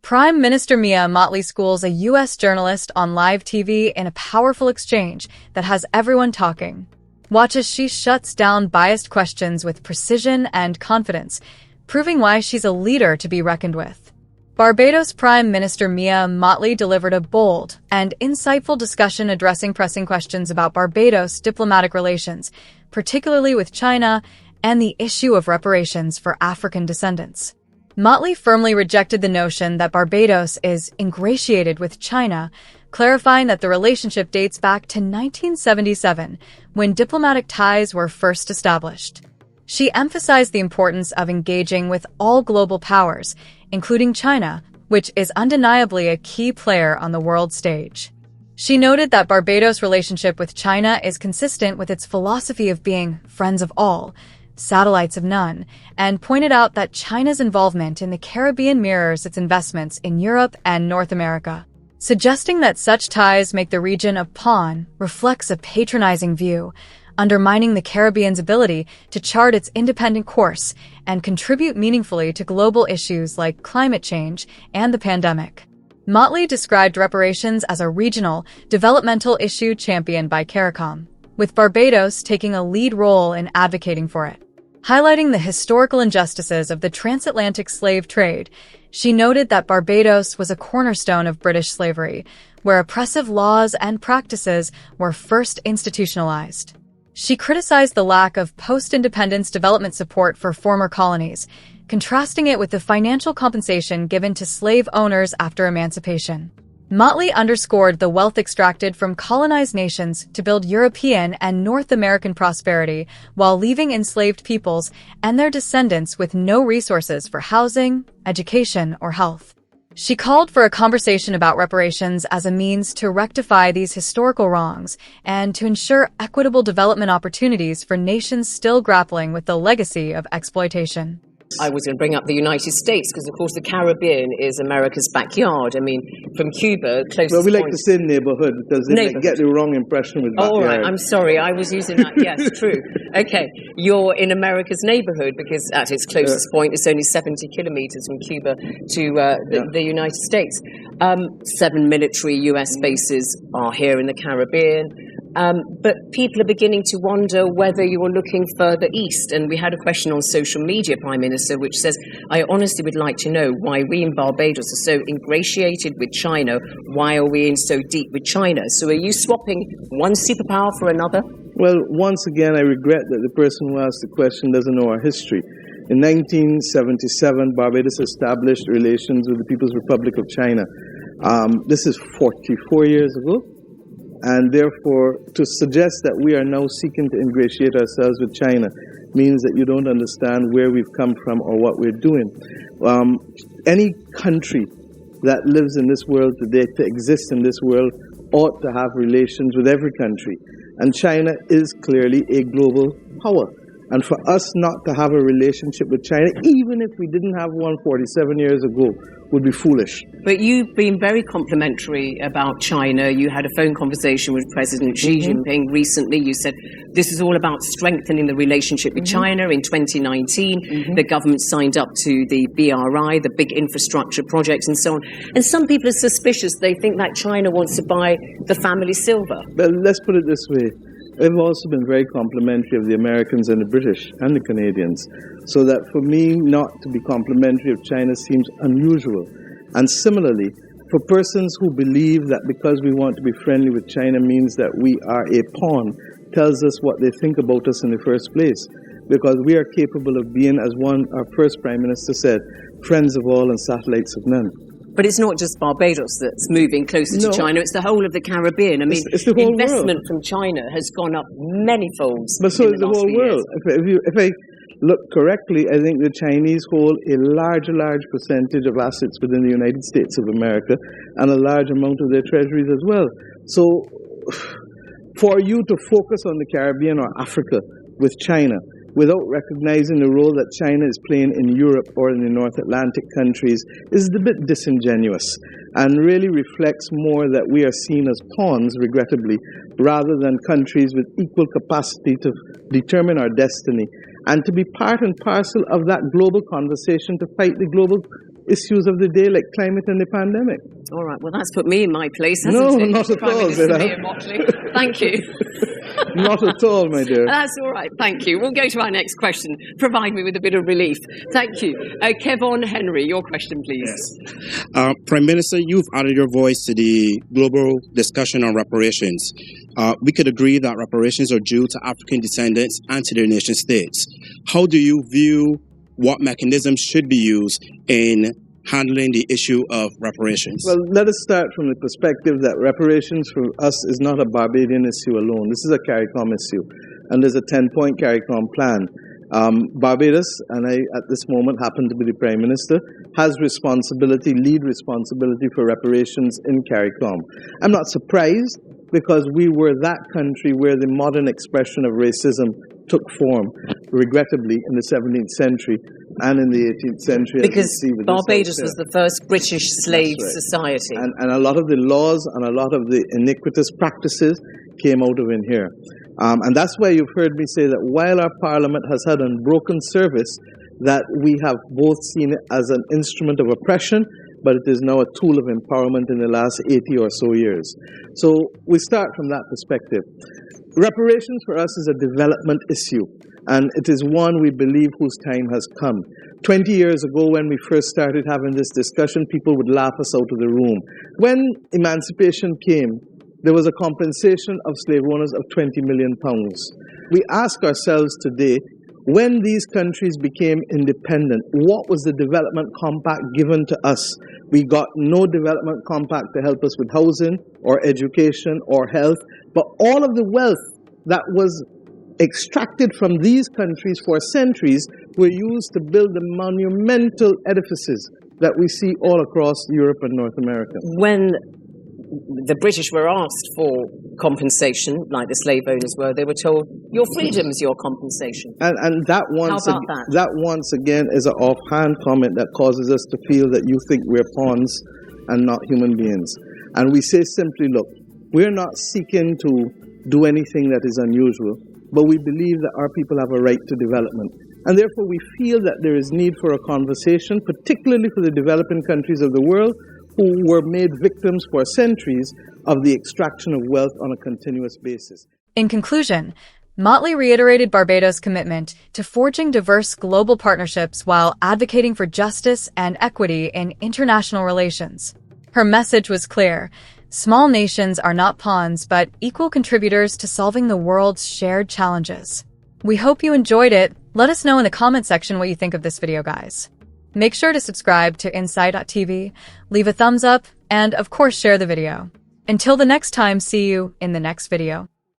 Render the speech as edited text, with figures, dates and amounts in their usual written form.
Prime Minister Mia Mottley schools a U.S. journalist on live TV in a powerful exchange that has everyone talking. Watch as she shuts down biased questions with precision and confidence, proving why she's a leader to be reckoned with. Barbados Prime Minister Mia Mottley delivered a bold and insightful discussion addressing pressing questions about Barbados' diplomatic relations, particularly with China, and the issue of reparations for African descendants. Mottley firmly rejected the notion that Barbados is ingratiated with China, clarifying that the relationship dates back to 1977, when diplomatic ties were first established. She emphasized the importance of engaging with all global powers, including China, which is undeniably a key player on the world stage. She noted that Barbados' relationship with China is consistent with its philosophy of being friends of all, satellites of none, and pointed out that China's involvement in the Caribbean mirrors its investments in Europe and North America. Suggesting that such ties make the region a pawn reflects a patronizing view, undermining the Caribbean's ability to chart its independent course and contribute meaningfully to global issues like climate change and the pandemic. Mottley described reparations as a regional, developmental issue championed by CARICOM, with Barbados taking a lead role in advocating for it. Highlighting the historical injustices of the transatlantic slave trade, she noted that Barbados was a cornerstone of British slavery, where oppressive laws and practices were first institutionalized. She criticized the lack of post-independence development support for former colonies, contrasting it with the financial compensation given to slave owners after emancipation. Mottley underscored the wealth extracted from colonized nations to build European and North American prosperity while leaving enslaved peoples and their descendants with no resources for housing, education, or health. She called for a conversation about reparations as a means to rectify these historical wrongs and to ensure equitable development opportunities for nations still grappling with the legacy of exploitation. I was going to bring up the United States because, of course, the Caribbean is America's backyard. I mean, from Cuba, closest. Well, we like to say neighborhood because they get the wrong impression with backyard. Oh, all right. I'm sorry. I was using that. Yes, true. Okay. You're in America's neighborhood because at its closest point, it's only 70 kilometers from Cuba to the United States. 7 military U.S. bases are here in the Caribbean. But people are beginning to wonder whether you're looking further east. And we had a question on social media, Prime Minister, which says, I honestly would like to know why we in Barbados are so ingratiated with China. Why are we in so deep with China? So are you swapping one superpower for another? Well, once again, I regret that the person who asked the question doesn't know our history. In 1977, Barbados established relations with the People's Republic of China. This is 44 years ago. And therefore, to suggest that we are now seeking to ingratiate ourselves with China means that you don't understand where we've come from or what we're doing. Any country that lives in this world today, to exist in this world, ought to have relations with every country. And China is clearly a global power. And for us not to have a relationship with China, even if we didn't have one 47 years ago, would be foolish. But you've been very complimentary about China. You had a phone conversation with President Xi Jinping recently. You said this is all about strengthening the relationship with China. In 2019, the government signed up to the BRI, the big infrastructure projects and so on. And some people are suspicious. They think that China wants to buy the family silver. Well, let's put it this way. I've also been very complimentary of the Americans and the British and the Canadians, so that for me not to be complimentary of China seems unusual. And similarly, for persons who believe that because we want to be friendly with China means that we are a pawn, tells us what they think about us in the first place. Because we are capable of being, as our first Prime Minister said, friends of all and satellites of none. But it's not just Barbados that's moving closer to China, it's the whole of the Caribbean. I mean, it's the whole investment world. from China has gone up many folds. But so is the whole world. If I look correctly, I think the Chinese hold a large percentage of assets within the United States of America and a large amount of their treasuries as well. So for you to focus on the Caribbean or Africa with China, without recognizing the role that China is playing in Europe or in the North Atlantic countries is a bit disingenuous and really reflects more that we are seen as pawns, regrettably, rather than countries with equal capacity to determine our destiny and to be part and parcel of that global conversation to fight the global issues of the day like climate and the pandemic. All right, well, that's put me in my place, hasn't No, it? not at Prime all, Minister Zena. Mia Mottley. Thank you. Not at all, my dear. That's all right, thank you. We'll go to our next question. Provide me with a bit of relief. Thank you. Kevon Henry, your question, please. Yes. Prime Minister, you've added your voice to the global discussion on reparations. We could agree that reparations are due to African descendants and to their nation states. How do you view what mechanisms should be used in handling the issue of reparations? Well, let us start from the perspective that reparations for us is not a Barbadian issue alone. This is a CARICOM issue, and there's a 10-point CARICOM plan. Barbados, and I at this moment happen to be the Prime Minister, has lead responsibility for reparations in CARICOM. I'm not surprised, because we were that country where the modern expression of racism took form, regrettably, in the 17th century and in the 18th century. Because Barbados was the first British slave society. And a lot of the laws and a lot of the iniquitous practices came out of in here. And that's why you've heard me say that while our Parliament has had unbroken service, that we have both seen it as an instrument of oppression, but it is now a tool of empowerment in the last 80 or so years. So we start from that perspective. Reparations for us is a development issue, and it is one we believe whose time has come. 20 years ago, when we first started having this discussion, people would laugh us out of the room. When emancipation came, there was a compensation of slave owners of £20 million. We ask ourselves today, when these countries became independent, what was the development compact given to us? We got no development compact to help us with housing or education or health, but all of the wealth that was extracted from these countries for centuries were used to build the monumental edifices that we see all across Europe and North America. When the British were asked for compensation, like the slave owners were, they were told, your freedom's your compensation. And that once again is an offhand comment that causes us to feel that you think we're pawns and not human beings. And we say simply, look, we're not seeking to do anything that is unusual, but we believe that our people have a right to development. And therefore we feel that there is need for a conversation, particularly for the developing countries of the world, who were made victims for centuries of the extraction of wealth on a continuous basis. In conclusion, Mottley reiterated Barbados' commitment to forging diverse global partnerships while advocating for justice and equity in international relations. Her message was clear. Small nations are not pawns, but equal contributors to solving the world's shared challenges. We hope you enjoyed it. Let us know in the comment section what you think of this video, guys. Make sure to subscribe to Inside.tv, leave a thumbs up, and of course share the video. Until the next time, see you in the next video.